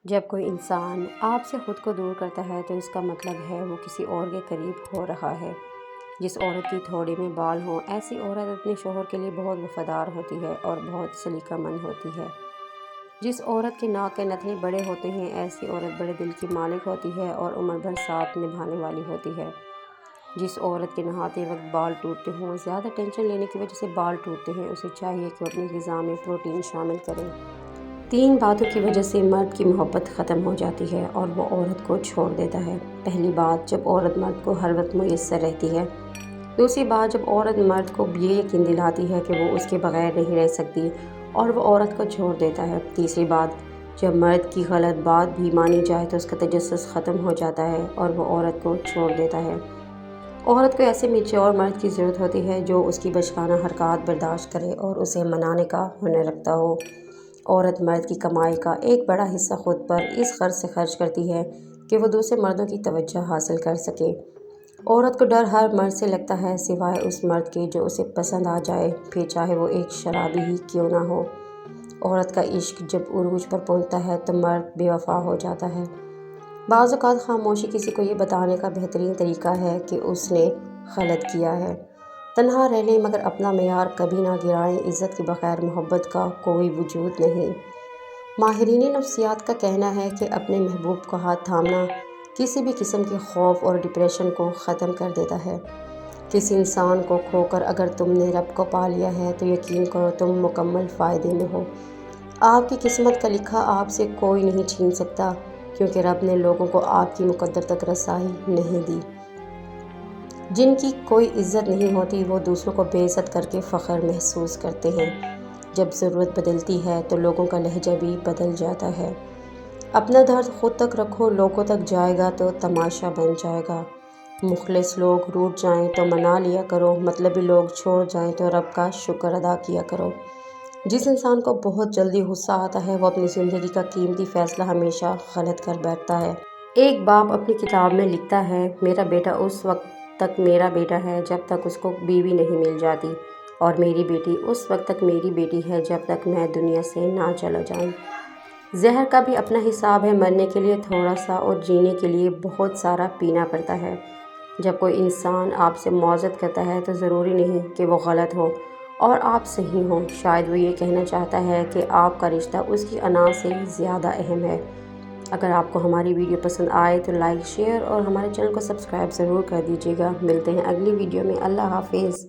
جب کوئی انسان آپ سے خود کو دور کرتا ہے تو اس کا مطلب ہے وہ کسی اور کے قریب ہو رہا ہے۔ جس عورت کی تھوڑی میں بال ہوں، ایسی عورت اپنے شوہر کے لیے بہت وفادار ہوتی ہے اور بہت سلیقہ مند ہوتی ہے۔ جس عورت کے ناک کے نتنے بڑے ہوتے ہیں، ایسی عورت بڑے دل کی مالک ہوتی ہے اور عمر بھر ساتھ نبھانے والی ہوتی ہے۔ جس عورت کے نہاتے وقت بال ٹوٹتے ہوں، زیادہ ٹینشن لینے کی وجہ سے بال ٹوٹتے ہیں، اسے چاہیے کہ وہ اپنی غذا میں پروٹین شامل کرے۔ 3 باتوں کی وجہ سے مرد کی محبت ختم ہو جاتی ہے اور وہ عورت کو چھوڑ دیتا ہے۔ پہلی بات، جب عورت مرد کو ہر وقت میسر رہتی ہے۔ دوسری بات، جب عورت مرد کو یہ یقین دلاتی ہے کہ وہ اس کے بغیر نہیں رہ سکتی اور وہ عورت کو چھوڑ دیتا ہے۔ تیسری بات، جب مرد کی غلط بات بھی مانی جائے تو اس کا تجسس ختم ہو جاتا ہے اور وہ عورت کو چھوڑ دیتا ہے۔ عورت کو ایسے میچور مرد کی ضرورت ہوتی ہے جو اس کی بچکانہ حرکات برداشت کرے اور اسے منانے کا ہنر رکھتا ہو۔ عورت مرد کی کمائی کا ایک بڑا حصہ خود پر اس غرض سے خرچ کرتی ہے کہ وہ دوسرے مردوں کی توجہ حاصل کر سکے۔ عورت کو ڈر ہر مرد سے لگتا ہے سوائے اس مرد کے جو اسے پسند آ جائے، پھر چاہے وہ ایک شرابی ہی کیوں نہ ہو۔ عورت کا عشق جب عروج پر پہنچتا ہے تو مرد بے وفا ہو جاتا ہے۔ بعض اوقات خاموشی کسی کو یہ بتانے کا بہترین طریقہ ہے کہ اس نے غلط کیا ہے۔ تنہا رہ لیں مگر اپنا معیار کبھی نہ گرائیں۔ عزت کے بغیر محبت کا کوئی وجود نہیں۔ ماہرین نفسیات کا کہنا ہے کہ اپنے محبوب کا ہاتھ تھامنا کسی بھی قسم کے خوف اور ڈپریشن کو ختم کر دیتا ہے۔ کسی انسان کو کھو کر اگر تم نے رب کو پا لیا ہے تو یقین کرو تم مکمل فائدے میں ہو۔ آپ کی قسمت کا لکھا آپ سے کوئی نہیں چھین سکتا، کیونکہ رب نے لوگوں کو آپ کی مقدر تک رسائی نہیں دی۔ جن کی کوئی عزت نہیں ہوتی وہ دوسروں کو بے عزت کر کے فخر محسوس کرتے ہیں۔ جب ضرورت بدلتی ہے تو لوگوں کا لہجہ بھی بدل جاتا ہے۔ اپنا درد خود تک رکھو، لوگوں تک جائے گا تو تماشا بن جائے گا۔ مخلص لوگ روٹھ جائیں تو منا لیا کرو، مطلبی لوگ چھوڑ جائیں تو رب کا شکر ادا کیا کرو۔ جس انسان کو بہت جلدی غصہ آتا ہے وہ اپنی زندگی کا قیمتی فیصلہ ہمیشہ غلط کر بیٹھتا ہے۔ ایک باپ اپنی کتاب میں لکھتا ہے، میرا بیٹا اس وقت تک میرا بیٹا ہے جب تک اس کو بیوی نہیں مل جاتی، اور میری بیٹی اس وقت تک میری بیٹی ہے جب تک میں دنیا سے نہ چلا جاؤں۔ زہر کا بھی اپنا حساب ہے، مرنے کے لیے تھوڑا سا اور جینے کے لیے بہت سارا پینا پڑتا ہے۔ جب کوئی انسان آپ سے معذرت کرتا ہے تو ضروری نہیں کہ وہ غلط ہو اور آپ صحیح ہوں، شاید وہ یہ کہنا چاہتا ہے کہ آپ کا رشتہ اس کی انا سے زیادہ اہم ہے۔ اگر آپ کو ہماری ویڈیو پسند آئے تو لائک، شیئر اور ہمارے چینل کو سبسکرائب ضرور کر دیجیے گا۔ ملتے ہیں اگلی ویڈیو میں۔ اللہ حافظ۔